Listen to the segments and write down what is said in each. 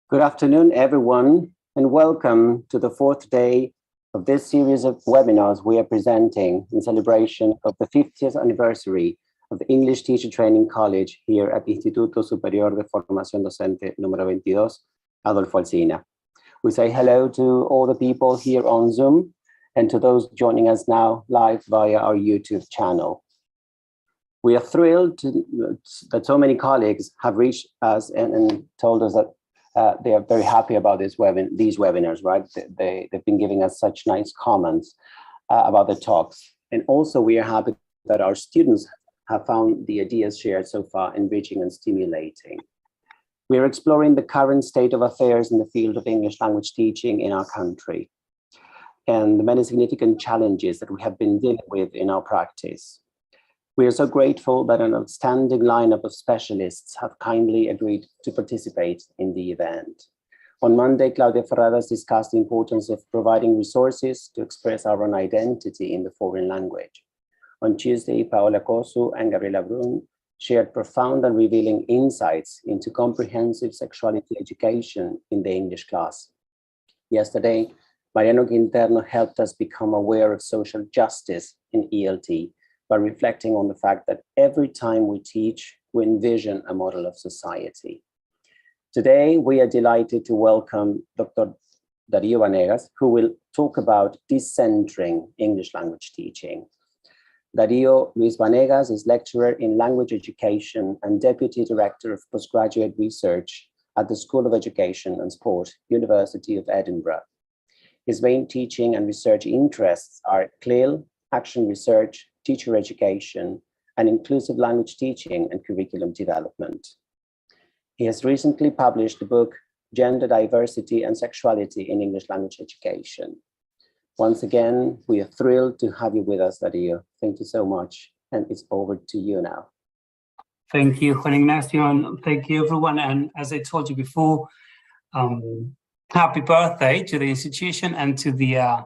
Good afternoon, everyone, and welcome to the fourth day of this series of webinars we are presenting in celebration of the 50th anniversary of the English Teacher Training College here at Instituto Superior de Formación Docente número 22, Adolfo Alsina. We say hello to all the people here on Zoom and to those joining us now live via our YouTube channel. We are thrilled that so many colleagues have reached us and told us that they are very happy about these webinars, right? They've been giving us such nice comments about the talks. And also we are happy that our students have found the ideas shared so far enriching and stimulating. We are exploring the current state of affairs in the field of English language teaching in our country and the many significant challenges that we have been dealing with in our practice. We are so grateful that an outstanding lineup of specialists have kindly agreed to participate in the event. On Monday, Claudia Ferradas discussed the importance of providing resources to express our own identity in the foreign language. On Tuesday, Paola Kosu and Gabriela Brun shared profound and revealing insights into comprehensive sexuality education in the English class. Yesterday, Mariano Quinterno helped us become aware of social justice in ELT, by reflecting on the fact that every time we teach, we envision a model of society. Today, we are delighted to welcome Dr. Darío Banegas, who will talk about decentering English language teaching. Darío Luis Banegas is lecturer in language education and deputy director of postgraduate research at the School of Education and Sport, University of Edinburgh. His main teaching and research interests are CLIL, action research, teacher education, and inclusive language teaching and curriculum development. He has recently published the book, Gender Diversity and Sexuality in English Language Education. Once again, we are thrilled to have you with us, Darío. Thank you so much, and it's over to you now. Thank you, Juan Ignacio, and thank you, everyone. And as I told you before, happy birthday to the institution and to the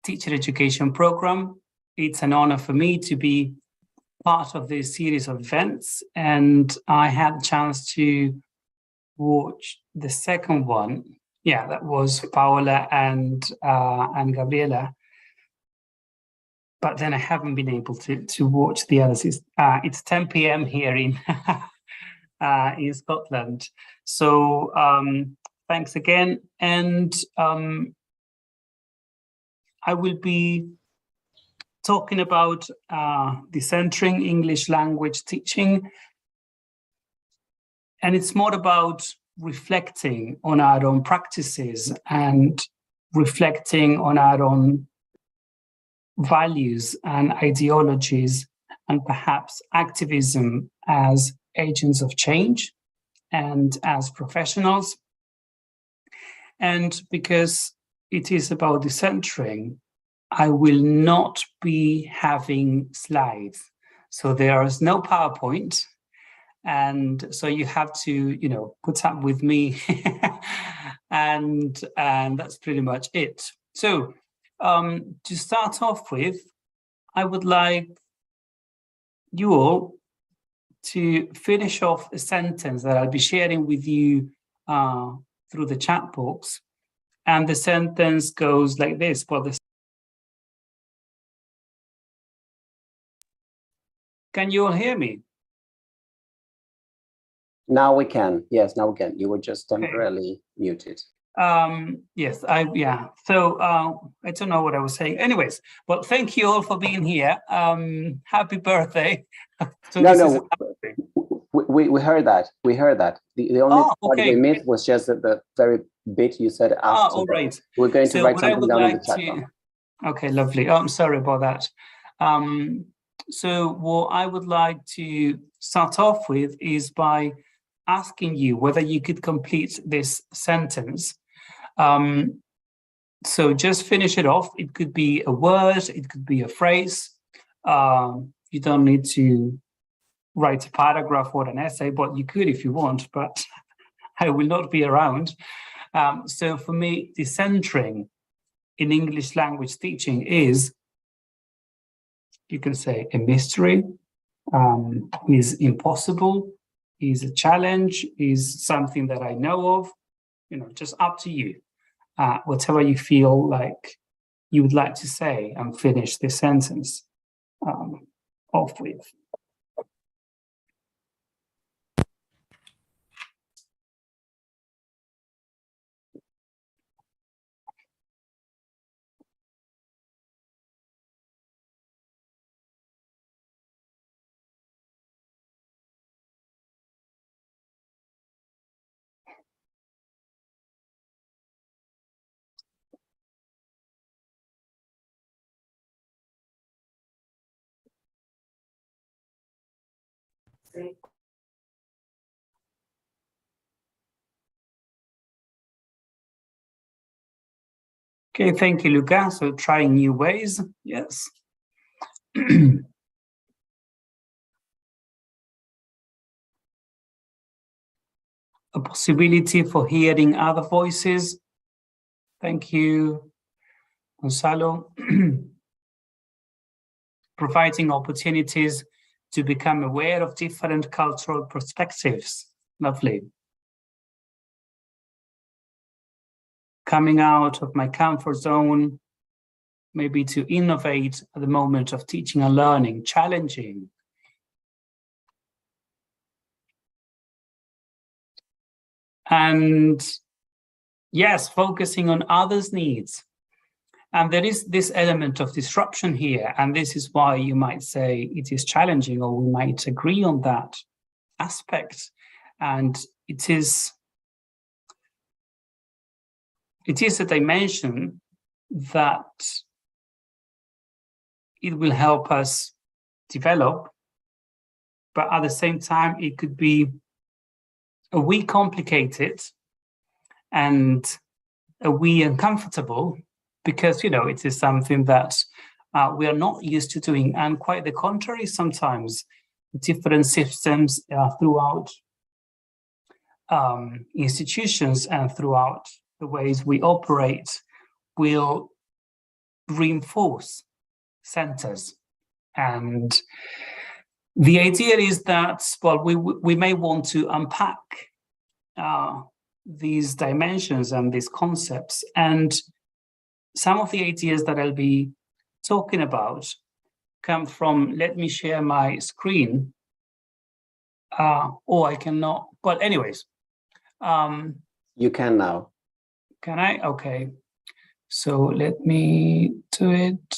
teacher education program. It's an honor for me to be part of this series of events, and I had a chance to watch the second one. Yeah, that was Paola and Gabriela. But then I haven't been able to watch the others. It's 10 p.m. here in Scotland. So thanks again, and I will be talking about decentering English language teaching. And it's more about reflecting on our own practices and reflecting on our own values and ideologies and perhaps activism as agents of change and as professionals. And because it is about decentering, I will not be having slides. So there is no PowerPoint. And so you have to, put up with me. and that's pretty much it. So to start off with, I would like you all to finish off a sentence that I'll be sharing with you through the chat box. And the sentence goes like this. Can you all hear me? Now we can. Yes, now we can. You were just temporarily muted. Yes, So I don't know what I was saying. Anyways, well, thank you all for being here. Happy birthday. No, we heard that. We heard that. The only part we missed was just the very bit you said after. All right. We're going to write something down in the chat box. Okay, lovely. I'm sorry about that. So what I would like to start off with is by asking you whether you could complete this sentence. So just finish it off. It could be a word, it could be a phrase. You don't need to write a paragraph or an essay, but you could if you want, but I will not be around. So for me, decentering in English language teaching is, you can say, a mystery, is impossible, is a challenge, is something that I know of, just up to you. Whatever you feel like you would like to say and finish this sentence off with. Okay, thank you, Luca. So trying new ways, yes. A possibility for hearing other voices. Thank you, Gonzalo. Providing opportunities to become aware of different cultural perspectives. Lovely. Coming out of my comfort zone, maybe to innovate at the moment of teaching and learning, challenging. And yes, focusing on others' needs. And there is this element of disruption here, and this is why you might say it is challenging, or we might agree on that aspect. And it is a dimension that it will help us develop, but at the same time, it could be a wee complicated and a wee uncomfortable, because, it is something that we are not used to doing. And quite the contrary, sometimes different systems throughout institutions and throughout the ways we operate will reinforce centers. And the idea is that, well, we may want to unpack these dimensions and these concepts. And some of the ideas that I'll be talking about come from, let me share my screen. Or I cannot, but anyways. You can now. Can I? Okay. So let me do it.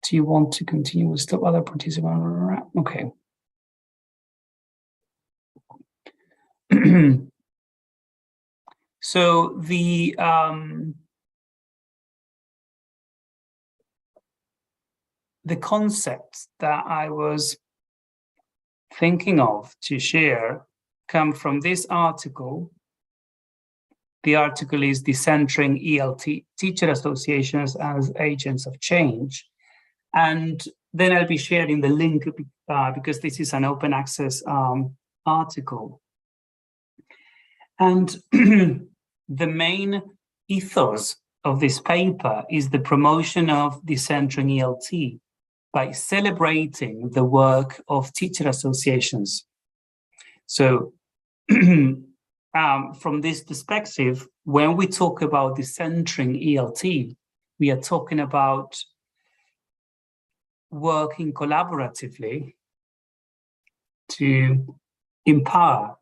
Do you want to continue with the other participants? Okay. So the concepts that I was thinking of to share come from this article. The article is Decentering ELT Teacher Associations as Agents of Change. And then I'll be sharing the link because this is an open access article. And the main ethos of this paper is the promotion of decentering ELT by celebrating the work of teacher associations. So from this perspective, when we talk about decentering ELT, we are talking about working collaboratively to empower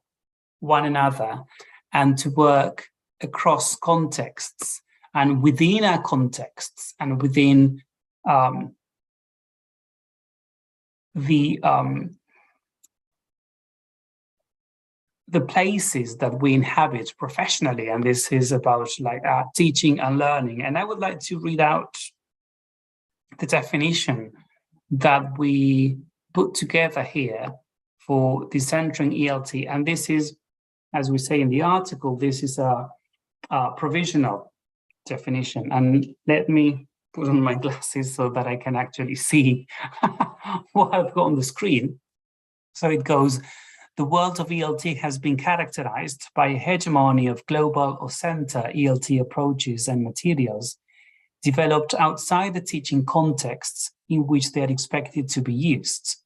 one another and to work across contexts and within our contexts and within the places that we inhabit professionally. And this is about teaching and learning. And I would like to read out the definition that we put together here for decentering ELT. And this is, as we say in the article, this is a provisional definition. And let me put on my glasses so that I can actually see what I've got on the screen. So it goes, the world of ELT has been characterized by a hegemony of global or center ELT approaches and materials developed outside the teaching contexts in which they are expected to be used.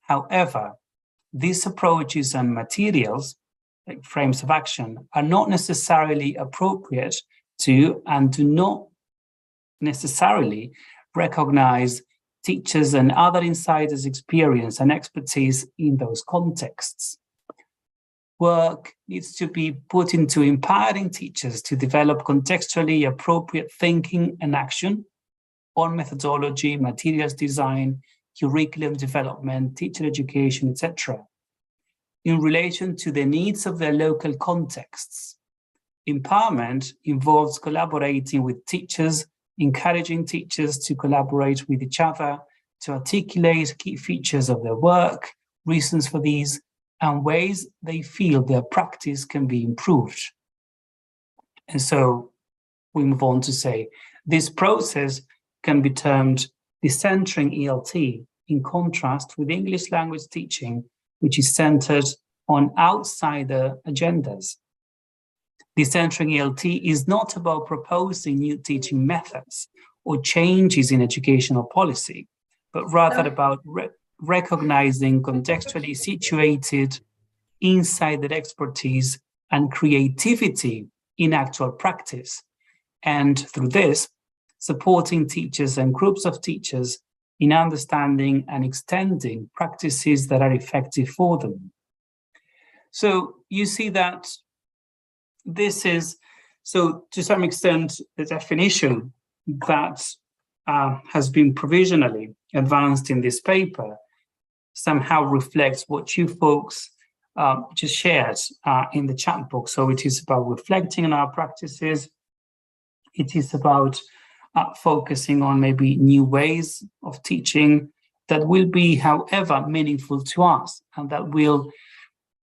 However, these approaches and materials like frames of action, are not necessarily appropriate to and do not necessarily recognize teachers and other insiders' experience and expertise in those contexts. Work needs to be put into empowering teachers to develop contextually appropriate thinking and action on methodology, materials design, curriculum development, teacher education, etc., in relation to the needs of their local contexts. Empowerment involves collaborating with teachers, encouraging teachers to collaborate with each other, to articulate key features of their work, reasons for these, and ways they feel their practice can be improved. And so we move on to say, this process can be termed decentering ELT, in contrast with English language teaching, which is centered on outsider agendas. Decentering ELT is not about proposing new teaching methods or changes in educational policy, but rather about recognizing contextually situated insider expertise and creativity in actual practice, and through this, supporting teachers and groups of teachers in understanding and extending practices that are effective for them. So you see that this is, so to some extent, the definition that has been provisionally advanced in this paper somehow reflects what you folks just shared in the chat box. So it is about reflecting on our practices. It is about focusing on maybe new ways of teaching that will be, however, meaningful to us and that will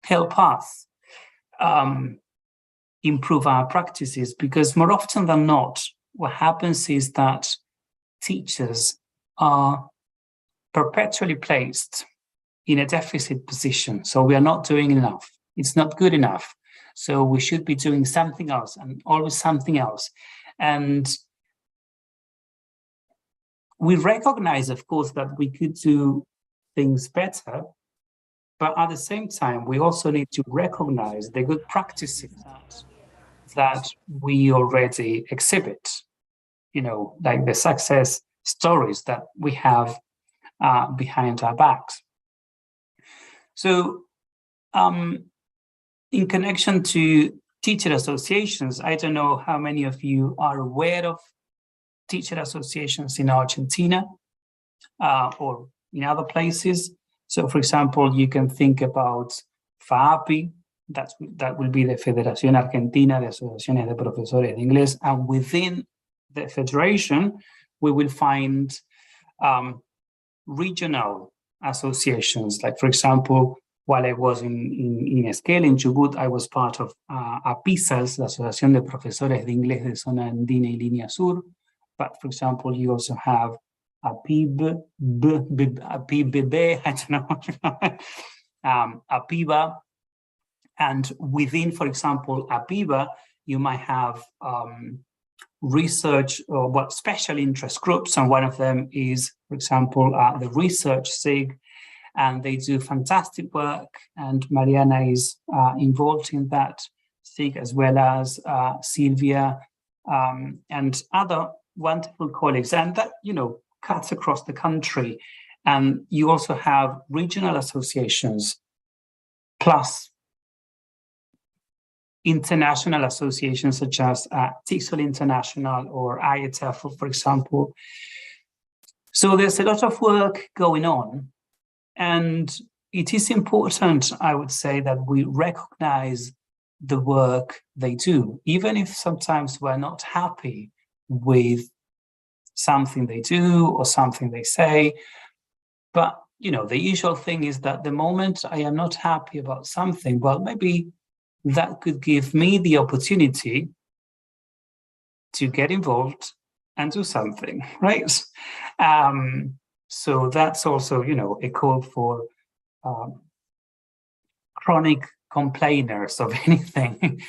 help us improve our practices, because more often than not, what happens is that teachers are perpetually placed in a deficit position. So we are not doing enough. It's not good enough. So we should be doing something else and always something else. And we recognize, of course, that we could do things better, but at the same time, we also need to recognize the good practices that we already exhibit, you know, like the success stories that we have behind our backs. So in connection to teacher associations, I don't know how many of you are aware of teacher associations in Argentina or in other places. So, for example, you can think about FAAPI, that will be the Federación Argentina de Asociaciones de Profesores de Inglés, and within the federation, we will find regional associations. Like, for example, while I was in Esquel, in Chubut, I was part of APISAS, la Asociación de Profesores de Inglés de Zona Andina y Línea Sur. But, for example, you also have APIB, APIBB, I don't know, APIBA. And within, for example, APIBA, you might have research or special interest groups. And one of them is, for example, the Research SIG. And they do fantastic work. And Mariana is involved in that SIG, as well as Sylvia and other wonderful colleagues. And that, you know, cuts across the country. And you also have regional associations, plus international associations such as TESOL International or IETF, for example. So there's a lot of work going on. And it is important, I would say, that we recognize the work they do, even if sometimes we're not happy with something they do or something they say. But, you know, the usual thing is that the moment I am not happy about something, well, maybe that could give me the opportunity to get involved and do something, right? So that's also, you know, a call for chronic complainers of anything,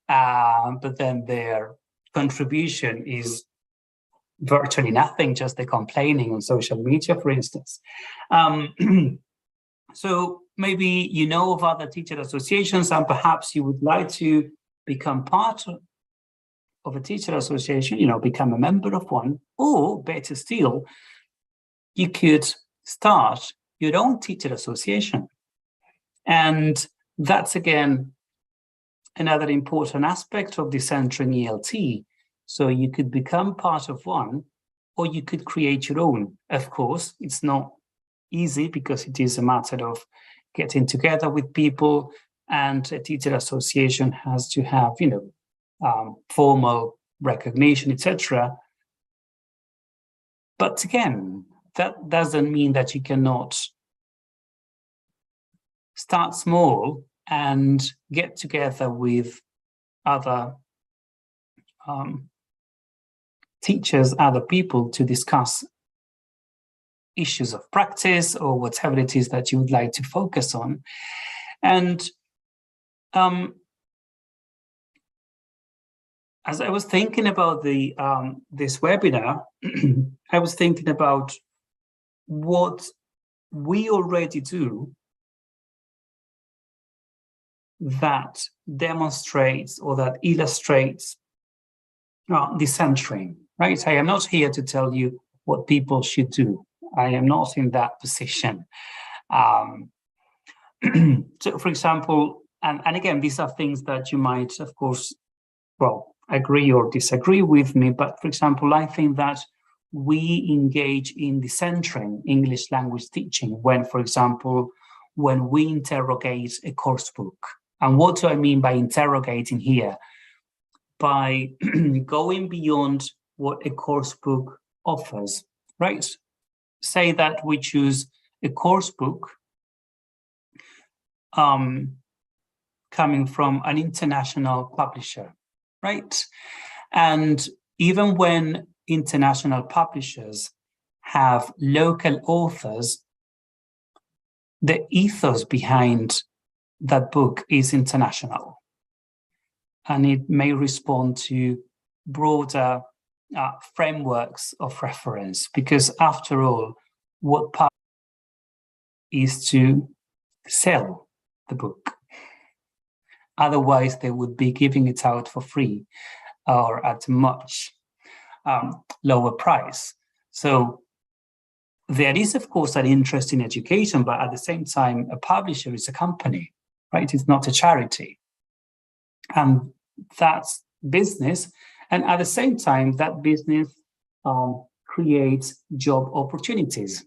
but then their contribution is virtually nothing, just the complaining on social media, for instance. So maybe you know of other teacher associations and perhaps you would like to become part of a teacher association, become a member of one, or better still, you could start your own teacher association. And that's, again, another important aspect of decentering ELT. So you could become part of one, or you could create your own. Of course, it's not easy because it is a matter of getting together with people, and a teacher association has to have, formal recognition, etc. But again, that doesn't mean that you cannot start small and get together with other teachers, other people, to discuss issues of practice or whatever it is that you would like to focus on. And as I was thinking about this webinar, I was thinking about what we already do that demonstrates or that illustrates decentering, right? I am not here to tell you what people should do. I am not in that position. So, for example, and again, these are things that you might, of course, agree or disagree with me. But for example, I think that we engage in decentering English language teaching when, for example, when we interrogate a course book. And what do I mean by interrogating here? By going beyond what a course book offers, right? Say that we choose a course book coming from an international publisher, right? And even when international publishers have local authors, the ethos behind that book is international. And it may respond to broader frameworks of reference, because after all, what part is to sell the book. Otherwise, they would be giving it out for free or at a much lower price. So there is, of course, an interest in education, but at the same time, a publisher is a company, right? It's not a charity. And that's business. And at the same time, that business creates job opportunities.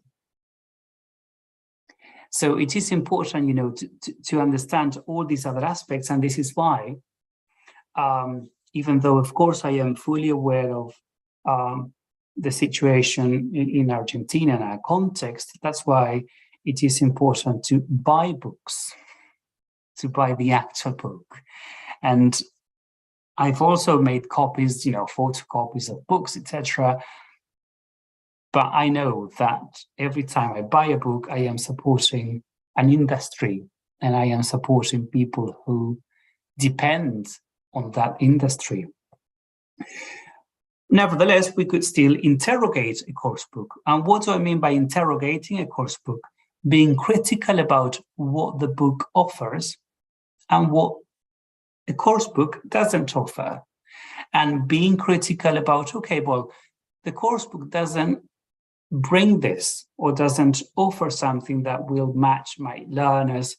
So it is important, to understand all these other aspects. And this is why, even though, of course, I am fully aware of the situation in Argentina and our context, that's why it is important to buy books, to buy the actual book. And I've also made copies, photocopies of books, etc. But I know that every time I buy a book, I am supporting an industry, and I am supporting people who depend on that industry. Nevertheless, we could still interrogate a course book. And what do I mean by interrogating a course book? Being critical about what the book offers and what a course book doesn't offer. And being critical about, the course book doesn't bring this or doesn't offer something that will match my learners'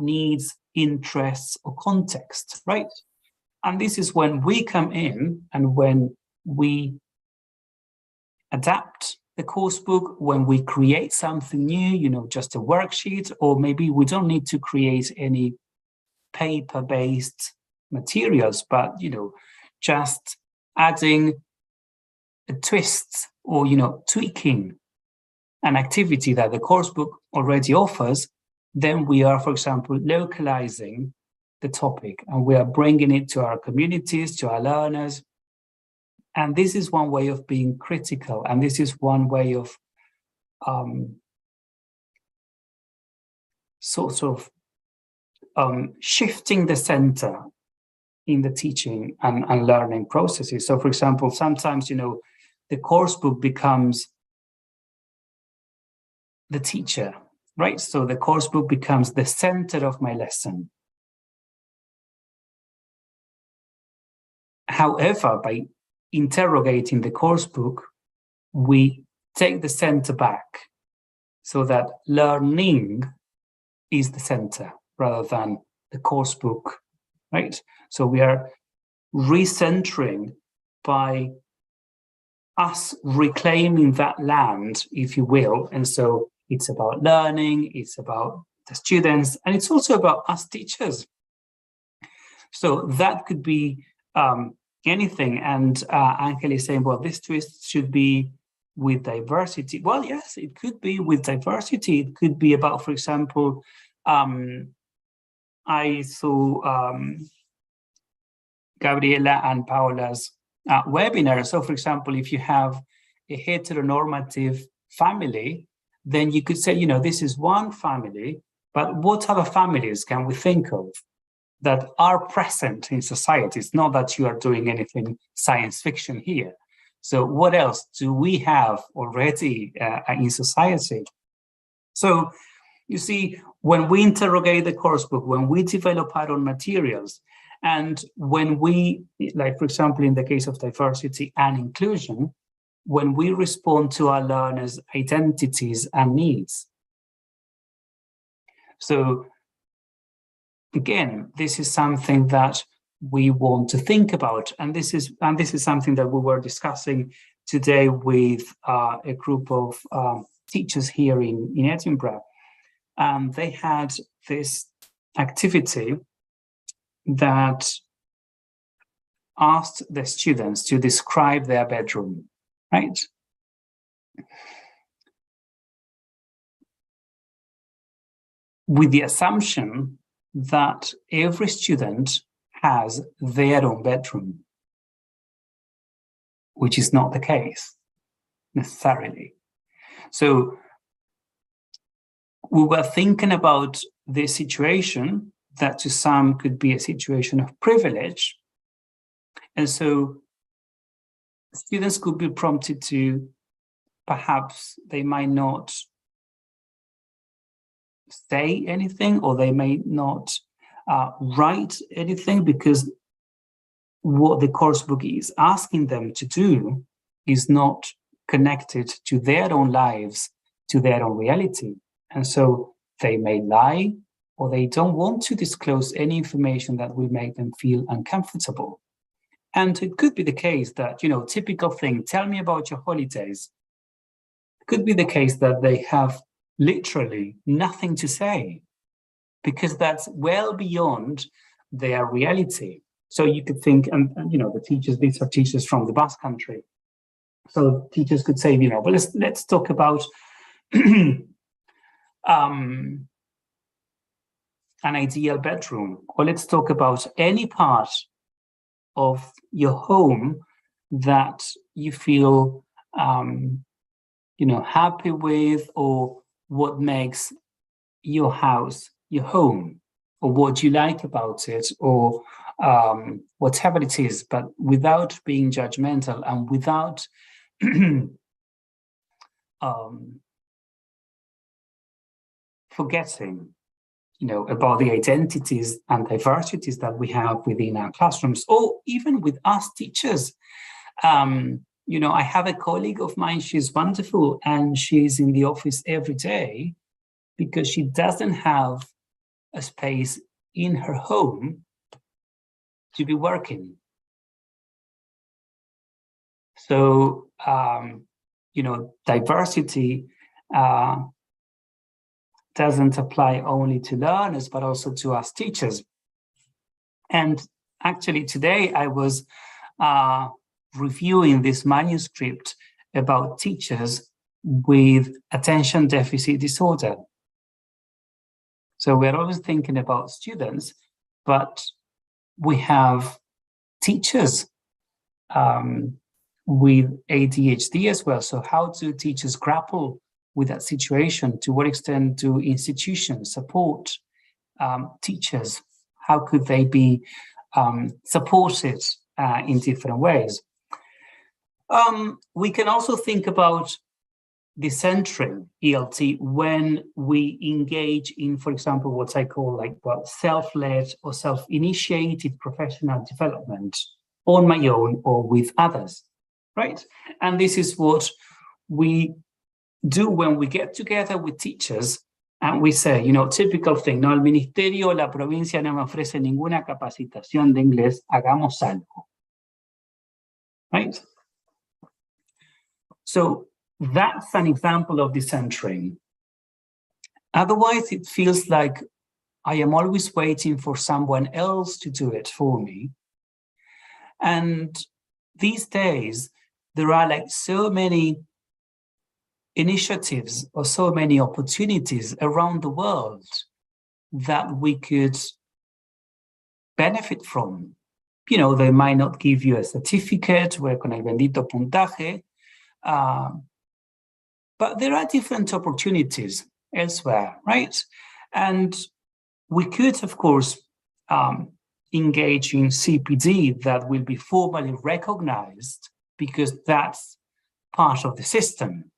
needs, interests, or context, right? And this is when we come in and when we adapt the course book, when we create something new, just a worksheet, or maybe we don't need to create any paper-based materials, but, just adding a twist or, tweaking an activity that the course book already offers, then we are, for example, localizing the topic and we are bringing it to our communities, to our learners. And this is one way of being critical. And this is one way of shifting the center in the teaching and learning processes. So, for example, sometimes, the course book becomes the teacher right? So the course book becomes the center of my lesson. However, by interrogating the course book, we take the center back so that learning is the center rather than the course book, right? So we are recentering by us reclaiming that land, if you will. And so it's about learning, it's about the students, and it's also about us teachers. So that could be anything. And Angel is saying, well, this twist should be with diversity. Well, yes, it could be with diversity. It could be about, for example, I saw Gabriela and Paola's webinar. So, for example, if you have a heteronormative family, then you could say, you know, this is one family, but what other families can we think of that are present in society? It's not that you are doing anything science fiction here. So what else do we have already in society? So you see, when we interrogate the course book, when we develop our own materials, and when we, like, for example, in the case of diversity and inclusion, when we respond to our learners' identities and needs. So again, this is something that we want to think about, and this is something that we were discussing today with a group of teachers here in Edinburgh. They had this activity that asked the students to describe their bedroom, right? With the assumption that every student has their own bedroom, which is not the case necessarily. So we were thinking about this situation that to some could be a situation of privilege. And so students could be prompted to, perhaps they might not say anything, or they may not write anything, because what the course book is asking them to do is not connected to their own lives, to their own reality. And so they may lie, or they don't want to disclose any information that will make them feel uncomfortable. And it could be the case that, you know, typical thing, tell me about your holidays. It could be the case that they have literally nothing to say, because that's well beyond their reality. So you could think, and you know, the teachers, these are teachers from the Basque Country. So teachers could say, you know, well, let's talk about an ideal bedroom, or let's talk about any part of your home that you feel, you know, happy with, or what makes your house your home, or what you like about it, or whatever it is, but without being judgmental and without forgetting, you know, about the identities and diversities that we have within our classrooms, or even with us teachers. You know, I have a colleague of mine, she's wonderful, and she's in the office every day because she doesn't have a space in her home to be working. So, you know, diversity doesn't apply only to learners, but also to us teachers. And actually today I was reviewing this manuscript about teachers with attention deficit disorder. So we're always thinking about students, but we have teachers with ADHD as well. So how do teachers grapple with that situation? To what extent do institutions support teachers? How could they be supported in different ways? We can also think about decentering ELT when we engage in, for example, what I call self-led or self-initiated professional development on my own or with others, right? And this is what we do when we get together with teachers and we say, typical thing, no, el ministerio o la provincia no me ofrece ninguna capacitación de inglés, hagamos algo, right? So that's an example of decentering. Otherwise, it feels like I am always waiting for someone else to do it for me. And these days, there are so many initiatives or so many opportunities around the world that we could benefit from. They might not give you a certificate con el bendito puntaje, but there are different opportunities elsewhere, right? And we could, of course, engage in CPD that will be formally recognized because that's part of the system.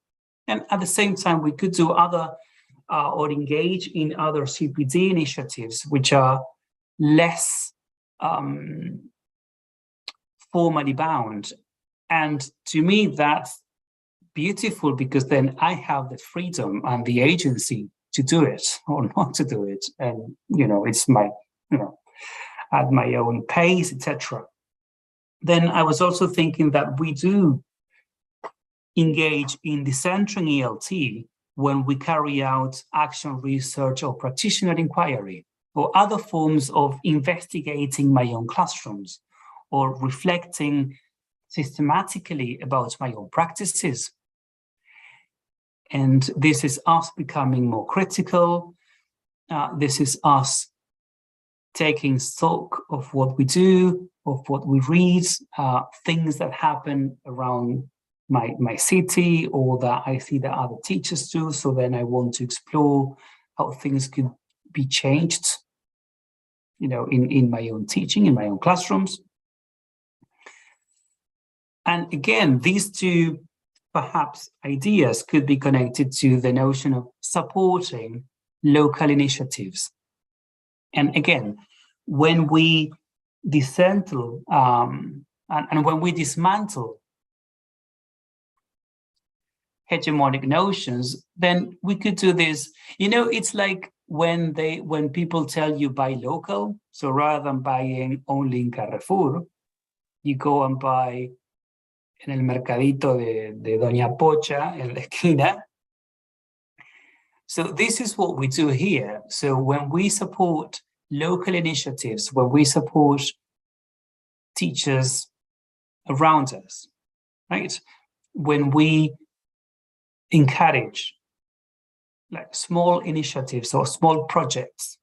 And at the same time, we could do other or engage in other CPD initiatives which are less formally bound. And to me, that's beautiful because then I have the freedom and the agency to do it or not to do it. And, it's my, at my own pace, etc. Then I was also thinking that we do engage in decentering ELT when we carry out action research or practitioner inquiry or other forms of investigating my own classrooms or reflecting systematically about my own practices. And this is us becoming more critical. This is us taking stock of what we do, of what we read, things that happen around my city or that I see that other teachers do. So then I want to explore how things could be changed, in my own teaching, in my own classrooms. And again, these two perhaps ideas could be connected to the notion of supporting local initiatives. And again, when we dismantle and when we dismantle hegemonic notions, then we could do this. It's like when people tell you buy local, so rather than buying only in Carrefour, you go and buy en el mercadito de Doña Pocha en la esquina. So this is what we do here. So when we support local initiatives, when we support teachers around us, right? When we encourage small initiatives or small projects,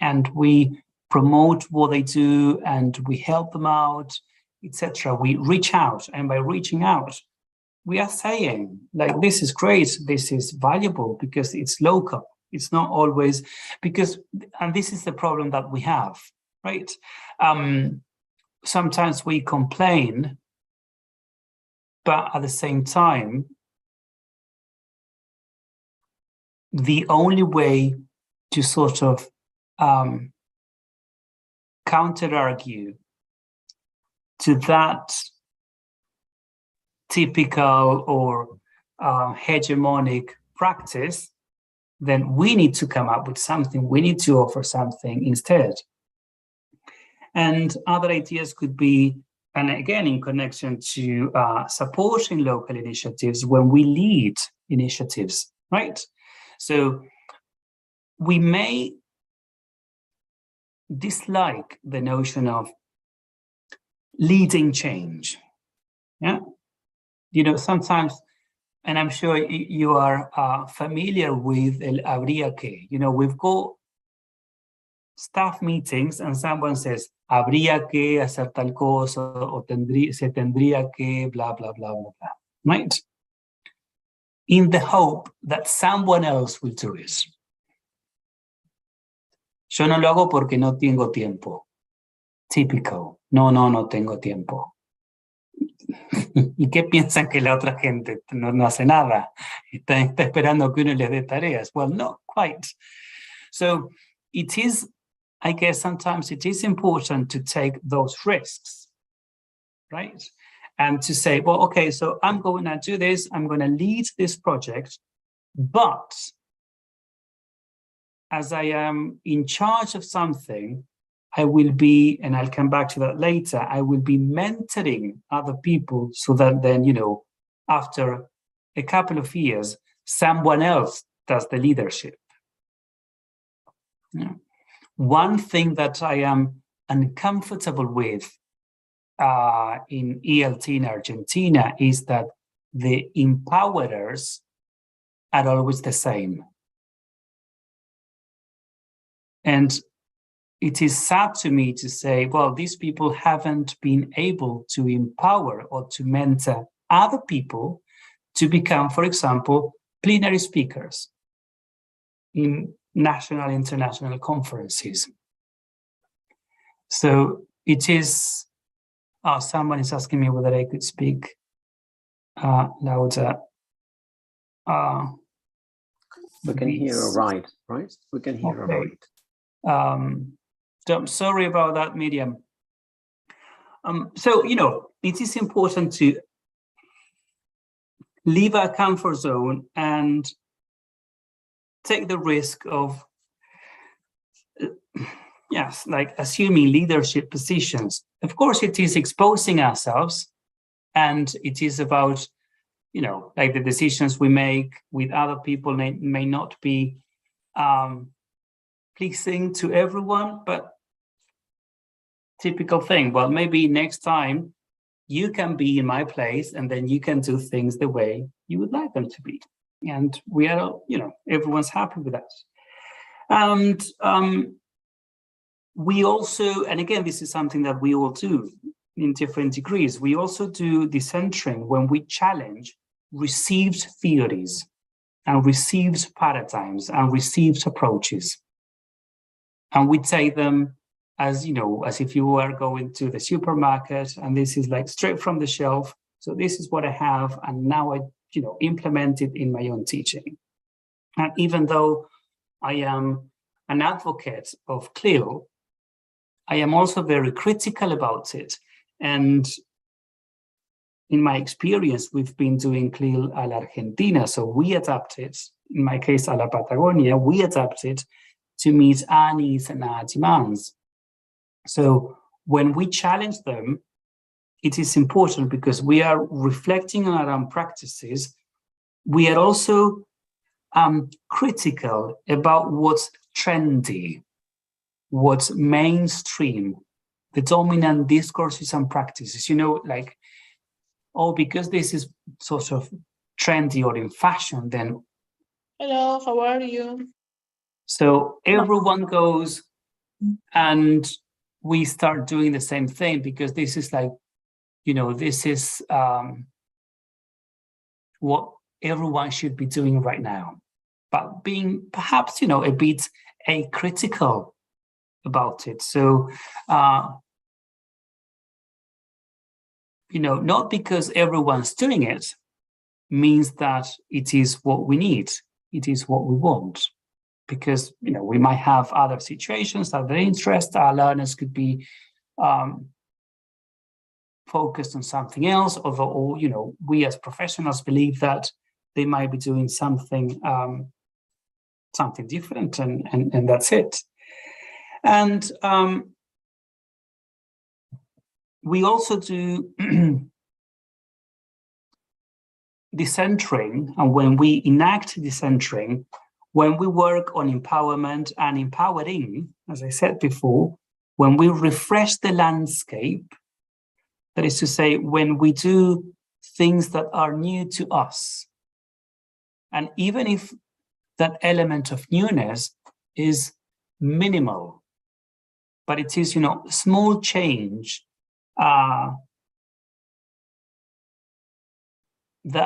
and we promote what they do and we help them out, etc. We reach out, and by reaching out, we are saying, this is great, this is valuable because it's local. It's not always and this is the problem that we have, right? Sometimes we complain, but at the same time, the only way to sort of counter-argue to that typical or hegemonic practice, then we need to come up with something. We need to offer something instead. And other ideas could be, and again, in connection to supporting local initiatives when we lead initiatives, right? So we may dislike the notion of leading change. Yeah, sometimes, and I'm sure you are familiar with el habría que. We've got staff meetings and someone says, habría que hacer tal cosa, o se tendría que, blah, blah, blah, blah, blah, right? In the hope that someone else will do it. Yo no lo hago porque no tengo tiempo. Typical. No tengo tiempo. ¿Y qué piensan que la otra gente no hace nada? Está esperando que uno les dé tareas. Well, not quite. So it is, I guess sometimes it is important to take those risks, right? And to say, well, okay, so I'm going to do this, I'm going to lead this project, but as I am in charge of something, I will be, and I'll come back to that later, I will be mentoring other people so that then, after a couple of years, someone else does the leadership. Yeah. One thing that I am uncomfortable with in ELT in Argentina is that the empowerers are always the same. And it is sad to me to say, well, these people haven't been able to empower or to mentor other people to become, for example, plenary speakers in national, international conferences. So it is, someone is asking me whether I could speak louder. We can hear all right? We can hear all right. So I'm sorry about that, Miriam. So, it is important to leave our comfort zone and take the risk of, yes, like assuming leadership positions. Of course, it is exposing ourselves, and it is about, like the decisions we make with other people may not be pleasing to everyone, but typical thing. Well, maybe next time you can be in my place and then you can do things the way you would like them to be. And we are, everyone's happy with that. And we also, and again, this is something that we all do in different degrees. We also do decentering when we challenge received theories and received paradigms and received approaches. And we take them as if you were going to the supermarket and this is like straight from the shelf. So this is what I have, and now I, implement it in my own teaching. And even though I am an advocate of CLIL, I am also very critical about it. And in my experience, we've been doing CLIL a la Argentina. So we adapted, in my case, a la Patagonia, we adapted to meet our needs and our demands. So when we challenge them, it is important because we are reflecting on our own practices. We are also critical about what's trendy, what's mainstream, the dominant discourses and practices, like, because this is sort of trendy or in fashion, then. Hello, how are you? So everyone goes and we start doing the same thing because this is like, this is what everyone should be doing right now. But being perhaps, a bit acritical about it. So, not because everyone's doing it means that it is what we need. It is what we want. Because, we might have other situations, other interests. Our learners could be focused on something else, or we as professionals believe that they might be doing something different, and that's it. And we also do decentering, and when we enact decentering, when we work on empowerment and empowering, as I said before, when we refresh the landscape, that is to say, when we do things that are new to us, and even if that element of newness is minimal, but it is, small change, that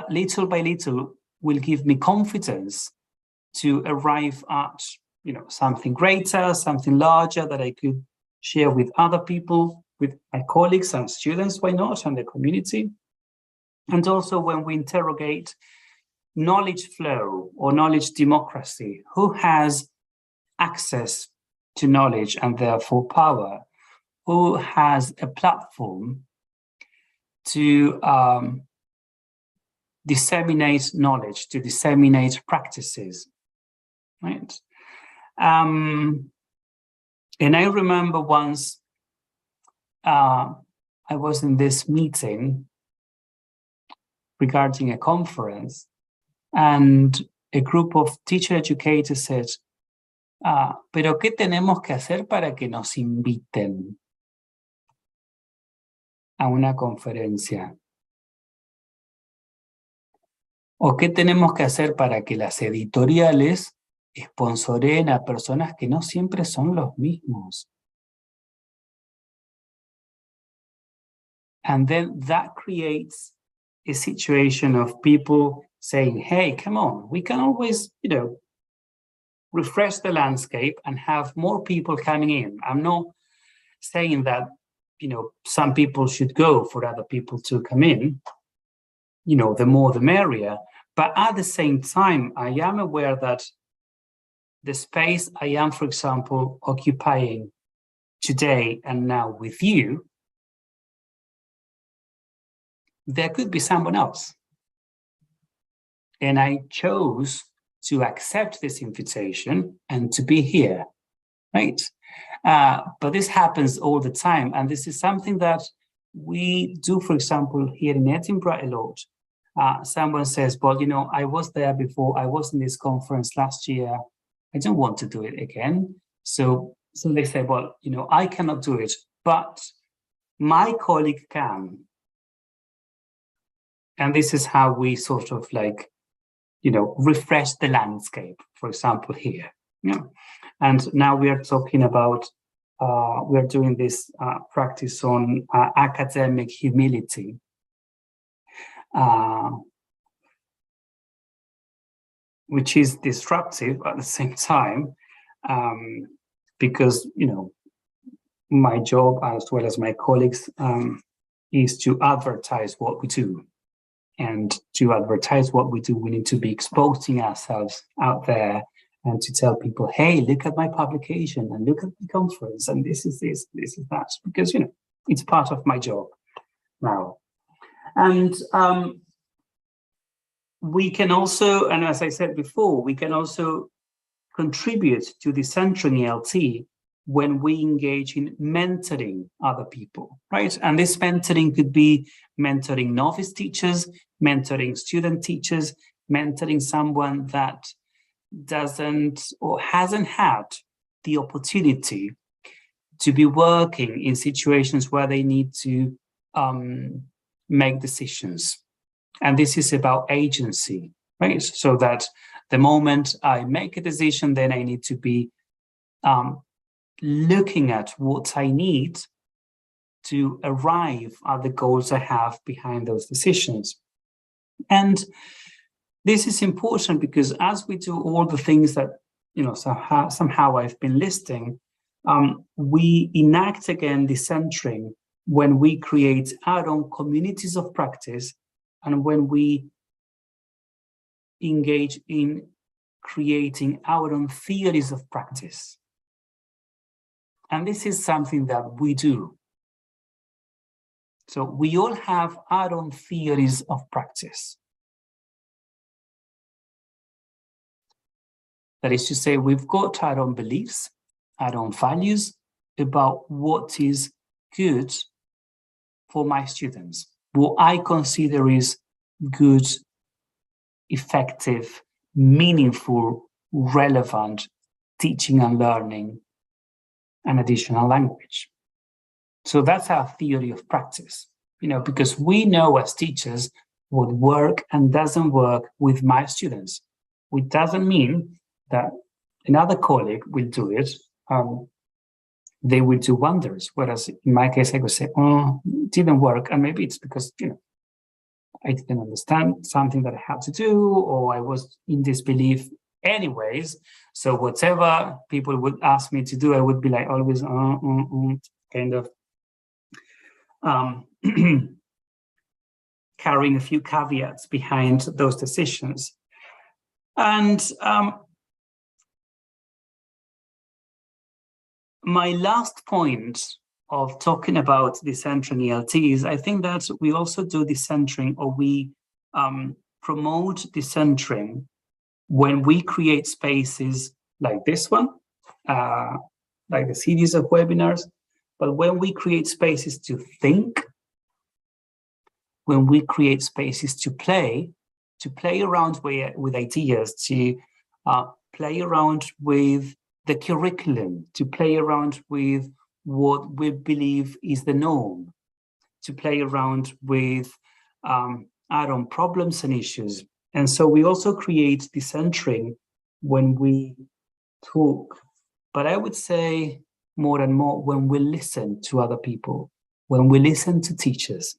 little by little will give me confidence to arrive at, something greater, something larger that I could share with other people, with my colleagues and students, why not, and the community. And also when we interrogate knowledge flow or knowledge democracy, who has access to knowledge and therefore power, who has a platform to disseminate knowledge, to disseminate practices, right? And I remember once I was in this meeting regarding a conference, and a group of teacher educators said, pero ¿qué tenemos que hacer para que nos inviten a una conferencia? ¿O qué tenemos que hacer para que las editoriales sponsoren a personas que no siempre son los mismos? And then that creates a situation of people saying, hey, come on, we can always, refresh the landscape and have more people coming in. I'm not saying that, some people should go for other people to come in, the more the merrier. But at the same time, I am aware that the space I am, for example, occupying today and now with you, there could be someone else. And I chose to accept this invitation and to be here, right? But this happens all the time. And this is something that we do, for example, here in Edinburgh a lot. Someone says, well, I was there before, I was in this conference last year, I don't want to do it again. So they say, well, I cannot do it, but my colleague can. And this is how we sort of refresh the landscape, for example, here. Yeah. And now we are talking about, we are doing this practice on academic humility. Which is disruptive at the same time, because, my job, as well as my colleagues, is to advertise what we do. And to advertise what we do, we need to be exposing ourselves out there and to tell people, hey, look at my publication and look at the conference and this is that, because, it's part of my job now. And we can also, and as I said before, we can also contribute to the centering ELT when we engage in mentoring other people, right? And this mentoring could be mentoring novice teachers, mentoring student teachers, mentoring someone that doesn't or hasn't had the opportunity to be working in situations where they need to make decisions. And this is about agency, right? So that the moment I make a decision, then I need to be looking at what I need to arrive at the goals I have behind those decisions. And this is important because as we do all the things that, somehow I've been listing, we enact again the centering when we create our own communities of practice and when we engage in creating our own theories of practice. And this is something that we do. So we all have our own theories of practice. That is to say, we've got our own beliefs, our own values about what is good for my students, what I consider is good, effective, meaningful, relevant teaching and learning and additional language. So that's our theory of practice, because we know as teachers what works and doesn't work with my students. Which doesn't mean that another colleague will do it. They will do wonders. Whereas in my case, I could say, oh, it didn't work. And maybe it's because, I didn't understand something that I had to do, or I was in disbelief anyways. So whatever people would ask me to do, I would be like always, kind of. carrying a few caveats behind those decisions. And my last point of talking about decentering ELTs, I think that we also do decentering, or we promote decentering when we create spaces like this one, like the series of webinars, but when we create spaces to think, when we create spaces to play around with ideas, to play around with the curriculum, to play around with what we believe is the norm, to play around with our own problems and issues. And so we also create decentering when we talk, but I would say more and more when we listen to other people, when we listen to teachers.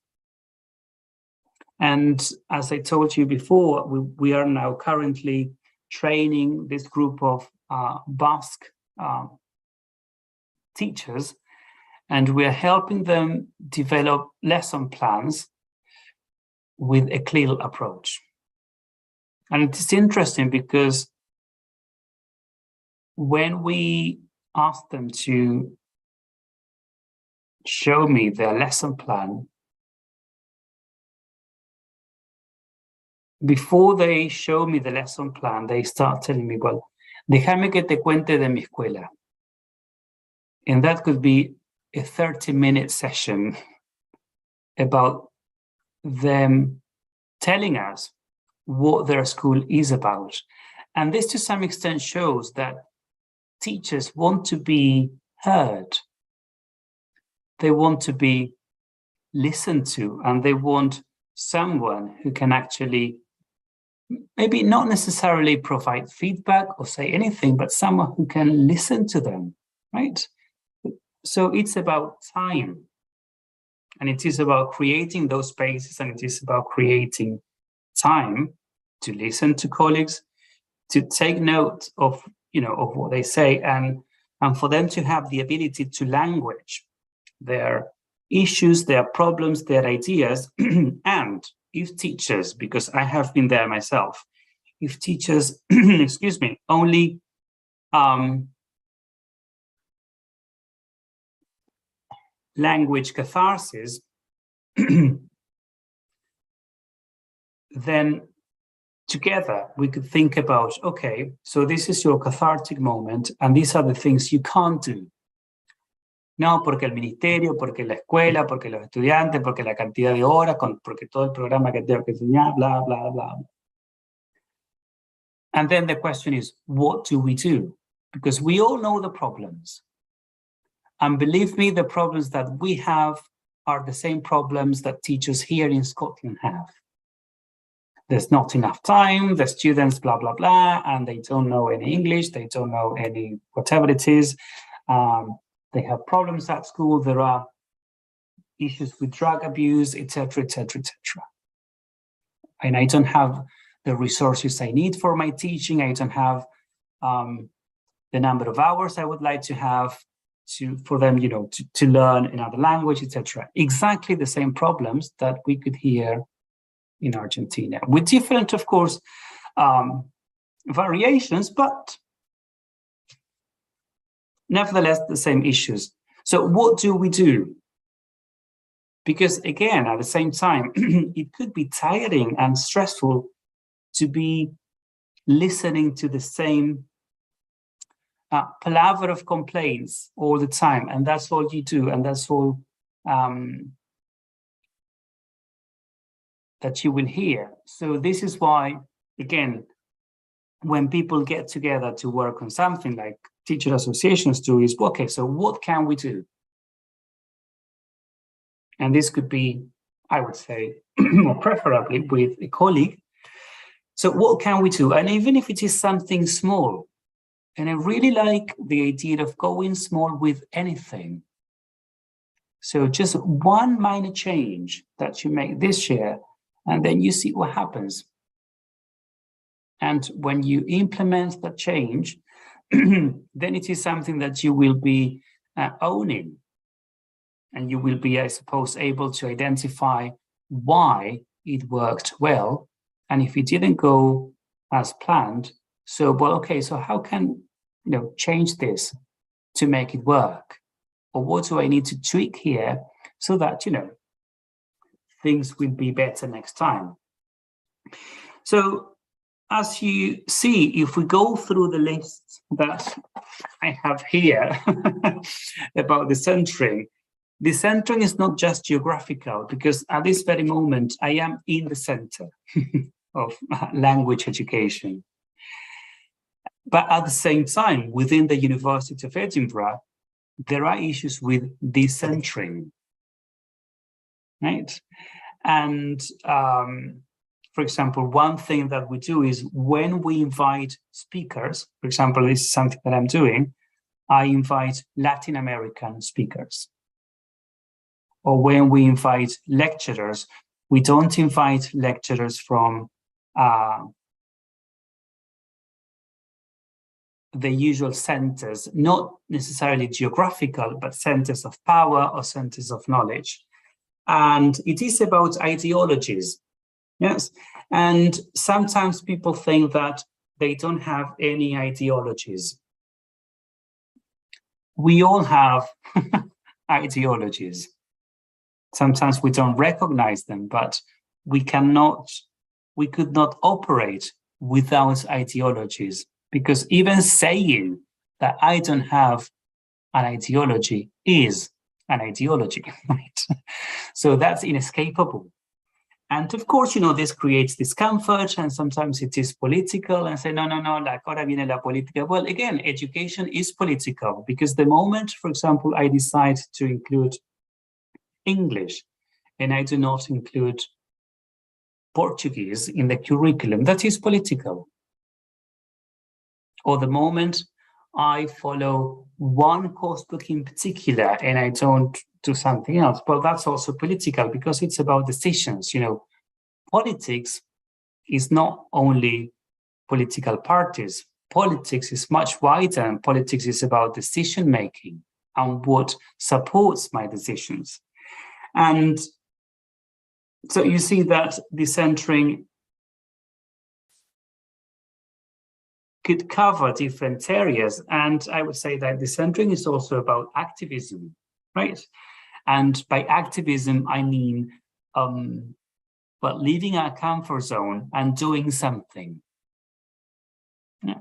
And as I told you before, we are now currently training this group of Basque teachers, and we are helping them develop lesson plans with a clear approach. And it's interesting because when we ask them to show me their lesson plan, before they show me the lesson plan, they start telling me, well, déjame que te cuente de mi escuela. And that could be a 30-minute session about them telling us what their school is about. And this to some extent shows that teachers want to be heard. They want to be listened to, and they want someone who can actually maybe not necessarily provide feedback or say anything, but someone who can listen to them, right? So it's about time, and it is about creating those spaces, and it is about creating time to listen to colleagues, to take note of, of what they say, and for them to have the ability to language their issues, their problems, their ideas. And if teachers, because I have been there myself, if teachers, excuse me, only language catharsis, then together we could think about, okay, so this is your cathartic moment, and these are the things you can't do. No, porque el ministerio, porque la escuela, porque los estudiantes, porque la cantidad de horas, porque todo el programa que tengo que enseñar, blah, blah, blah. And then the question is, what do we do? Because we all know the problems. And believe me, the problems that we have are the same problems that teachers here in Scotland have. There's not enough time, the students, blah, blah, blah, and they don't know any English, they don't know any whatever it is. They have problems at school, there are issues with drug abuse, etc., etc., etc. And I don't have the resources I need for my teaching, I don't have the number of hours I would like to have for them, to learn another language, etc. Exactly the same problems that we could hear in Argentina, with different, of course, variations, but nevertheless, the same issues. So what do we do? Because again, at the same time, it could be tiring and stressful to be listening to the same palaver of complaints all the time, and that's all you do, and that's all that you will hear. So this is why, again, when people get together to work on something like teacher associations do, is, okay, so what can we do? And this could be, I would say, more preferably with a colleague. So what can we do? And even if it is something small, and I really like the idea of going small with anything. So just one minor change that you make this year, and then you see what happens. And when you implement that change, then it is something that you will be owning. And you will be, I suppose, able to identify why it worked well, and if it didn't go as planned, so, well, okay, so how can, change this to make it work? Or what do I need to tweak here so that, things will be better next time? So as you see, if we go through the list that I have here about the centering is not just geographical, because at this very moment, I am in the center of language education. But at the same time, within the University of Edinburgh, there are issues with decentering, right? And for example, one thing that we do is when we invite speakers, for example, this is something that I'm doing, I invite Latin American speakers. Or when we invite lecturers, we don't invite lecturers from the usual centers, not necessarily geographical, but centers of power or centers of knowledge. And it is about ideologies, yes? And sometimes people think that they don't have any ideologies. We all have ideologies. Sometimes we don't recognize them, but we could not operate without ideologies, because even saying that I don't have an ideology is an ideology, right? So that's inescapable. And of course, this creates discomfort, and sometimes it is political, and say, no, like, ahora viene la política. Well, again, education is political, because the moment, for example, I decide to include English, and I do not include Portuguese in the curriculum, that is political. Or the moment I follow one course book in particular and I don't do something else, well, that's also political, because it's about decisions. Politics is not only political parties. Politics is much wider, and politics is about decision making and what supports my decisions. And so you see that decentering could cover different areas. And I would say that decentering is also about activism, right? And by activism, I mean, leaving our comfort zone and doing something. Yeah.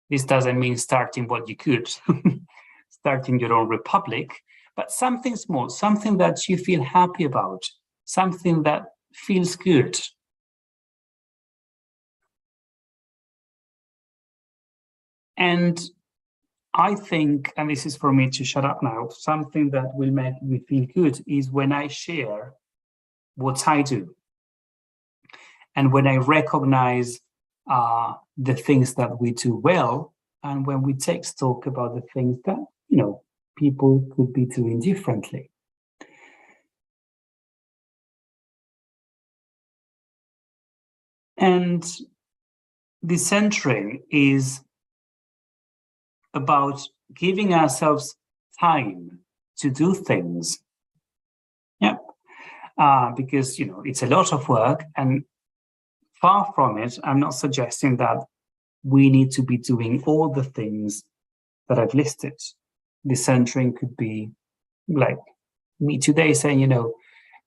This doesn't mean starting what you could, starting your own republic, but something small, something that you feel happy about, something that feels good. And I think, and this is for me to shut up now, something that will make me feel good is when I share what I do. And when I recognize the things that we do well, and when we take stock about the things that, people could be doing differently. And decentering is about giving ourselves time to do things. Yep. Because, it's a lot of work, and far from it, I'm not suggesting that we need to be doing all the things that I've listed. Decentering could be like me today saying,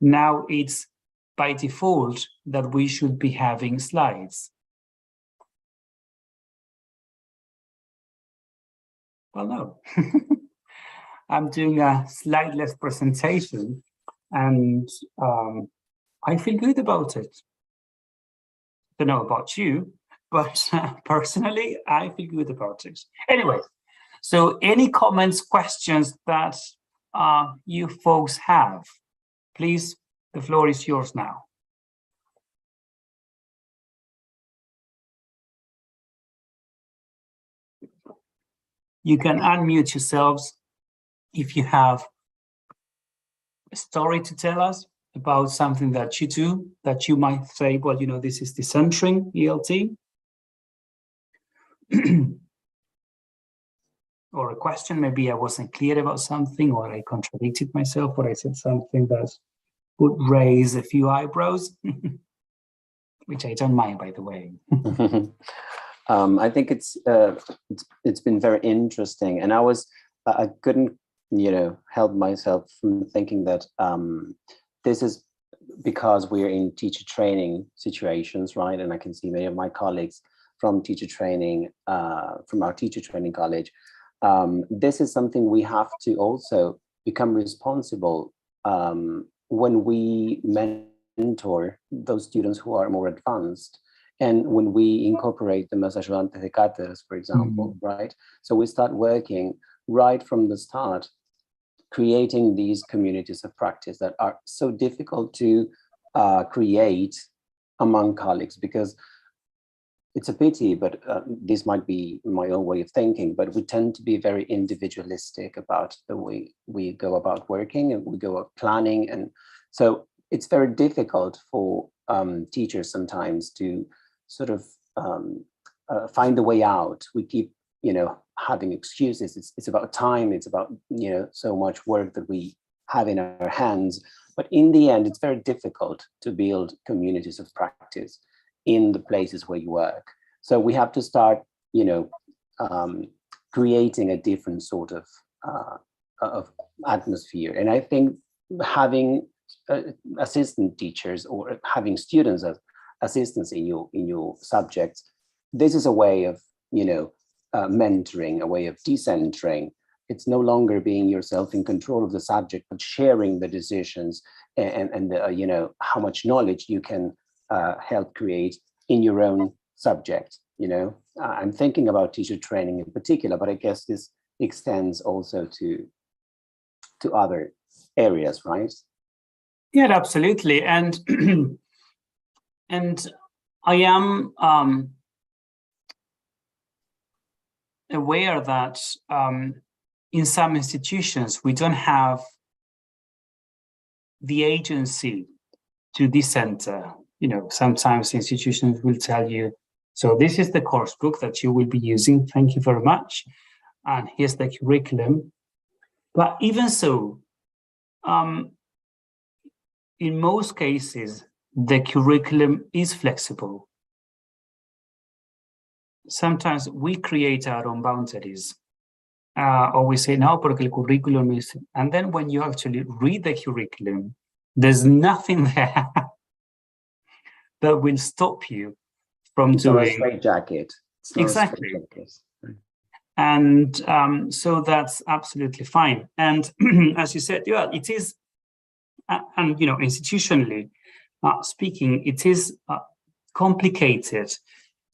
now it's by default that we should be having slides. Well, no. I'm doing a slideless presentation, and I feel good about it. Don't know about you, but personally, I feel good about it. Anyway, so any comments, questions that you folks have, please, the floor is yours now. You can unmute yourselves if you have a story to tell us about something that you do, that you might say, well, this is decentering ELT. Or a question, maybe I wasn't clear about something, or I contradicted myself, or I said something that would raise a few eyebrows. which I don't mind, by the way. I think it's been very interesting, and I couldn't help myself from thinking that this is because we're in teacher training situations, right? And I can see many of my colleagues from teacher training, from our teacher training college. This is something we have to also become responsible when we mentor those students who are more advanced, and when we incorporate them as ayudantes de cátedras, for example, right? So we start working right from the start, creating these communities of practice that are so difficult to create among colleagues, because it's a pity, but this might be my own way of thinking, but we tend to be very individualistic about the way we go about working and we go about planning. And so it's very difficult for teachers sometimes to sort of find a way out. We keep, having excuses. It's about time. It's about, so much work that we have in our hands. But in the end, it's very difficult to build communities of practice in the places where you work. So we have to start, creating a different sort of atmosphere. And I think having assistant teachers or having students as assistants in your subjects, this is a way of, mentoring, a way of decentering. It's no longer being yourself in control of the subject, but sharing the decisions and how much knowledge you can help create in your own subject. I'm thinking about teacher training in particular, but I guess this extends also to other areas, right? Yeah, absolutely. And and I am aware that in some institutions we don't have the agency to decenter. Sometimes institutions will tell you, so this is the course book that you will be using, thank you very much, and here's the curriculum. But even so, in most cases, the curriculum is flexible. Sometimes we create our own boundaries, or we say, no, porque el curriculum is, and then when you actually read the curriculum, there's nothing there that will stop you from doing. A straitjacket. Exactly. And so that's absolutely fine. And as you said, yeah, it is, and institutionally speaking, it is complicated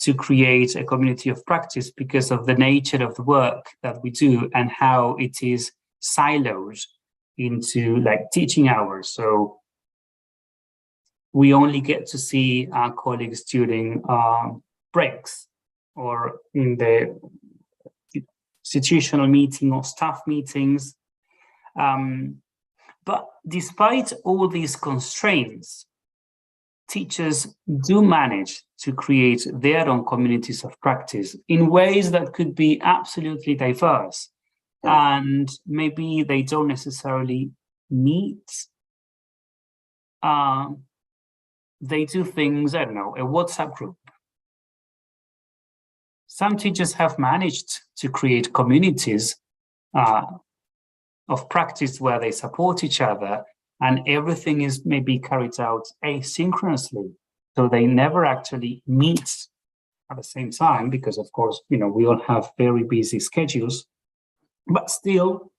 to create a community of practice because of the nature of the work that we do and how it is siloed into like teaching hours. So we only get to see our colleagues during breaks or in the institutional meeting or staff meetings. But despite all these constraints, teachers do manage to create their own communities of practice in ways that could be absolutely diverse. Yeah. And maybe they don't necessarily meet. They do things, I don't know, a WhatsApp group. Some teachers have managed to create communities of practice where they support each other, and everything is maybe carried out asynchronously. So they never actually meet at the same time because, of course, we all have very busy schedules, but still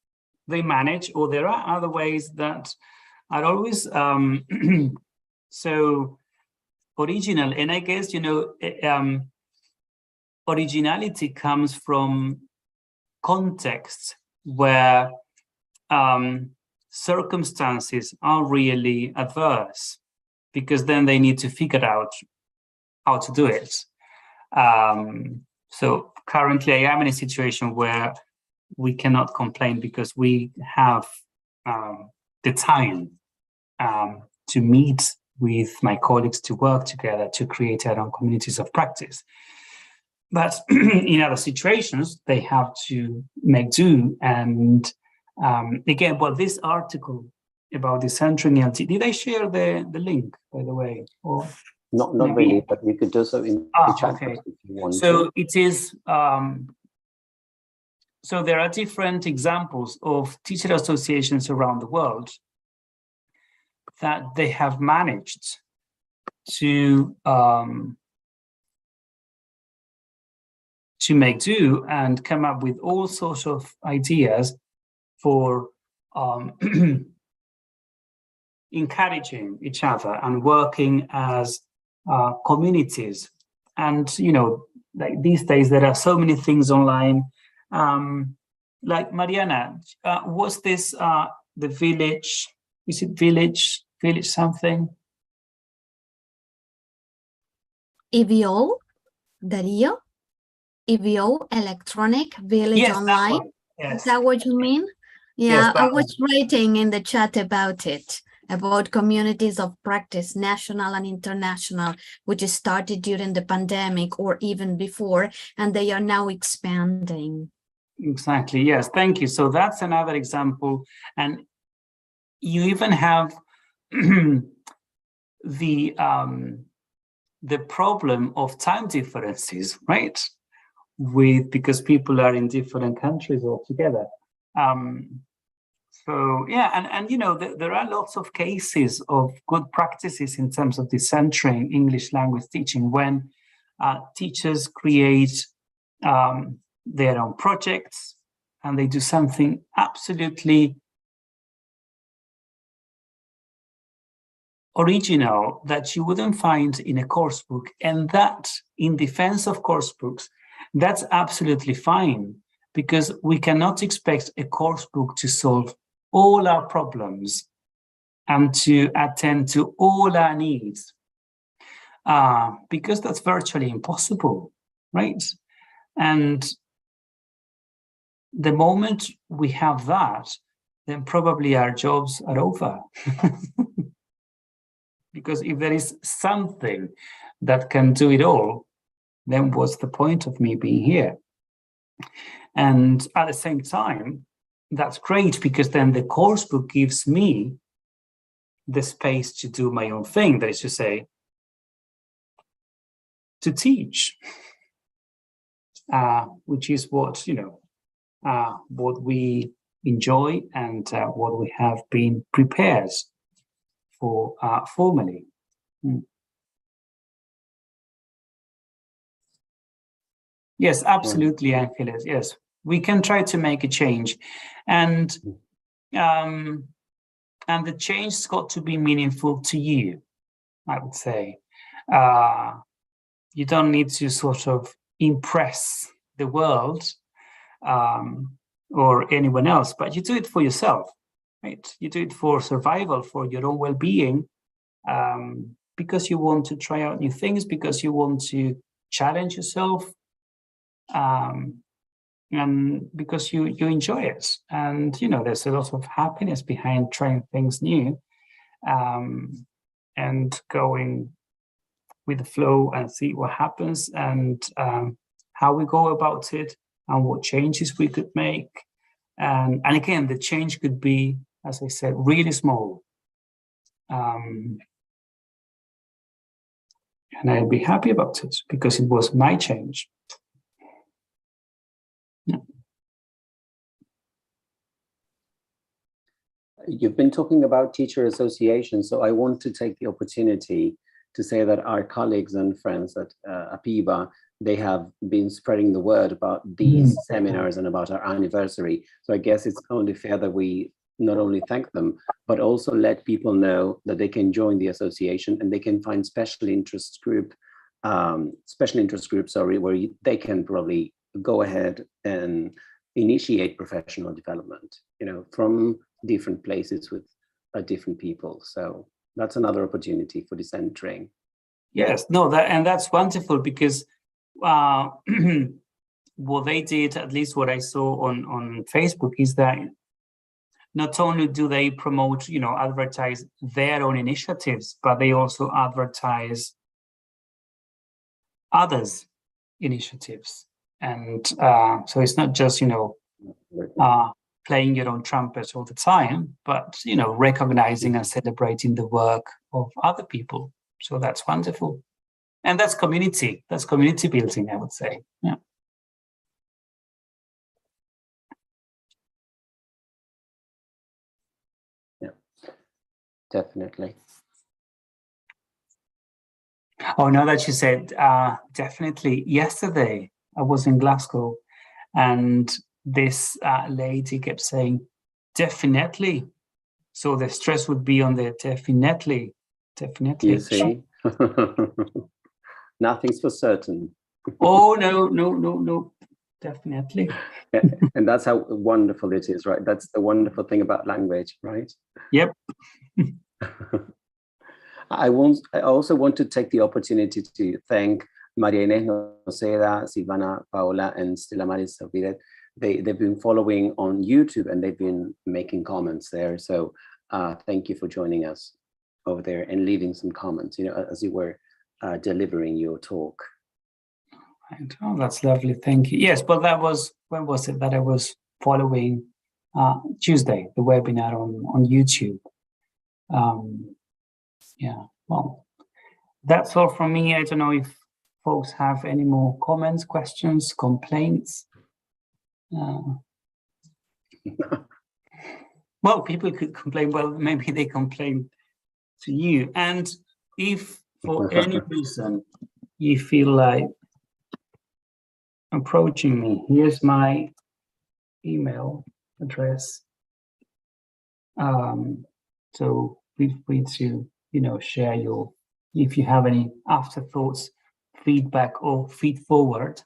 they manage, or there are other ways that are always so original. And I guess, originality comes from contexts where circumstances are really adverse, because then they need to figure out how to do it. So currently I am in a situation where we cannot complain because we have the time to meet with my colleagues, to work together, to create our own communities of practice. But in other situations, they have to make do. And again, well, this article about decentering LT, did I share the link, by the way? Or Not Maybe. really, but we could do so in the chat Okay. box if you want So to. it is, so there are different examples of teacher associations around the world that they have managed to make do and come up with all sorts of ideas for encouraging each other and working as communities. And, like these days, there are so many things online. Like Mariana, was this the village? Is it village something? EVO, Darío? EVO, Electronic Village Yes, Online? that one. Yes. Is that what you mean? Yes, Yeah, that I was writing in the chat about it, about communities of practice, national and international, which started during the pandemic or even before, and they are now expanding. Exactly. Yes. Thank you. So that's another example. And you even have the problem of time differences, right? Because people are in different countries altogether. So yeah, and there are lots of cases of good practices in terms of decentering English language teaching when teachers create their own projects and they do something absolutely original that you wouldn't find in a course book. And that, in defense of course books, that's absolutely fine, because we cannot expect a course book to solve all our problems and to attend to all our needs, because that's virtually impossible, right? And the moment we have that, then probably our jobs are over. Because if there is something that can do it all, then what's the point of me being here? And at the same time, that's great, because then the course book gives me the space to do my own thing, that is to say, to teach, which is what, what we enjoy and what we have been prepared for formally. Yes, absolutely, Angeles. Yes, we can try to make a change, and the change's got to be meaningful to you, I would say. You don't need to sort of impress the world or anyone else, but you do it for yourself, right? You do it for survival, for your own well-being, because you want to try out new things, because you want to challenge yourself, and because you enjoy it. And, there's a lot of happiness behind trying things new, and going with the flow and see what happens, and how we go about it, and what changes we could make. And again, the change could be, as I said, really small. And I'd be happy about it because it was my change. Yeah. You've been talking about teacher associations, so I want to take the opportunity to say that our colleagues and friends at APIBA, they have been spreading the word about these seminars and about our anniversary. So I guess it's only fair that we not only thank them, but also let people know that they can join the association and they can find special interest groups, where they can probably go ahead and initiate professional development, from different places with different people. So that's another opportunity for decentering. Yes, no, that's wonderful, because what they did, at least what I saw on Facebook, is that not only do they promote, advertise their own initiatives, but they also advertise others' initiatives. And so it's not just, playing your own trumpet all the time, but, recognizing and celebrating the work of other people. So that's wonderful. And that's community building, I would say. Yeah. Yeah, definitely. Oh, now that you said, definitely. Yesterday, I was in Glasgow, and this lady kept saying, definitely. So the stress would be on the definitely. You see, nothing's for certain. Oh, no, definitely. And that's how wonderful it is, right? That's the wonderful thing about language, right? Yep. I also want to take the opportunity to thank Maria Inés Noceda, Silvana Paola, and Stella Maris Savidet. They've been following on YouTube, and they've been making comments there. So thank you for joining us over there and leaving some comments, as you were delivering your talk. Right. Oh, that's lovely. Thank you. Yes, but that was, when was it that I was following? Tuesday, the webinar on YouTube. Yeah, well, that's all from me. I don't know if folks have any more comments, questions, complaints. Well, people could complain. Well, maybe they complain to you. And if for any reason you feel like approaching me, here's my email address. So feel free to, share if you have any afterthoughts, feedback, or feed forward,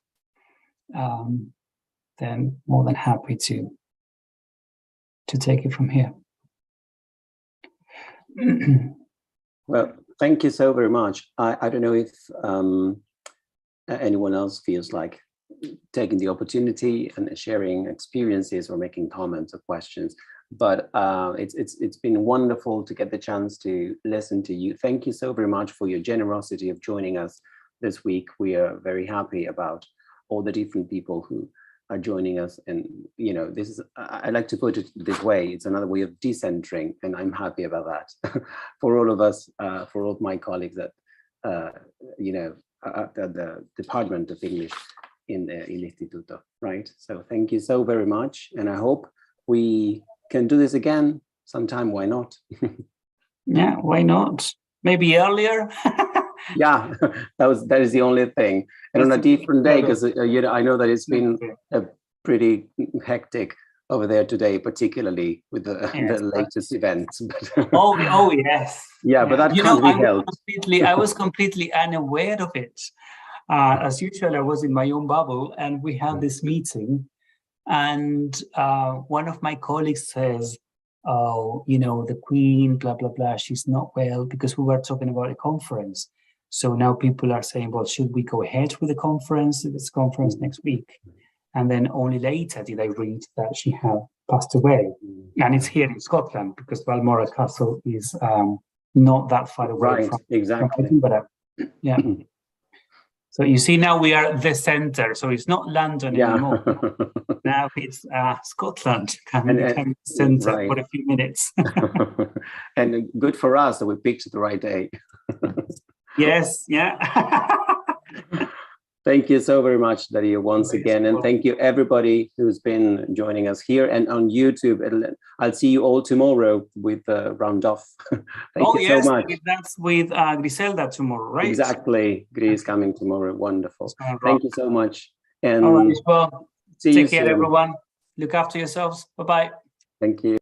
then more than happy to take it from here. Well, thank you so very much. I don't know if anyone else feels like taking the opportunity and sharing experiences or making comments or questions, but it's been wonderful to get the chance to listen to you. Thank you so very much for your generosity of joining us this week. We are very happy about all the different people who are joining us, and this is, I like to put it this way, it's another way of decentering, and I'm happy about that for all of us, for all of my colleagues at the Department of English in the Instituto, right? So thank you so very much, and I hope we can do this again sometime. Why not? Yeah, why not? Maybe earlier. Yeah, that is the only thing, and on a different day, because I know that it's been pretty hectic over there today, particularly with the latest events. But oh yes. Yeah, but that can't be helped. I was completely unaware of it. As usual, I was in my own bubble, and we had this meeting, and one of my colleagues says, "Oh, the Queen, blah blah blah, she's not well," because we were talking about a conference. So now people are saying, well, should we go ahead with the conference? This conference next week. And then only later did I read that she had passed away. And it's here in Scotland, because Balmoral Castle is not that far away from exactly. But yeah. So you see, now we are the center. So it's not London anymore. Now it's Scotland coming the center for a few minutes. And good for us that we picked the right day. Yes, yeah. Thank you so very much, Darío, once again. And thank you, everybody who's been joining us here and on YouTube. I'll see you all tomorrow with the round off. Thank you so much. That's with Griselda tomorrow, right? Exactly. Gris coming tomorrow. Wonderful. Thank you so much. And all right, well, take care, everyone. Look after yourselves. Bye-bye. Thank you.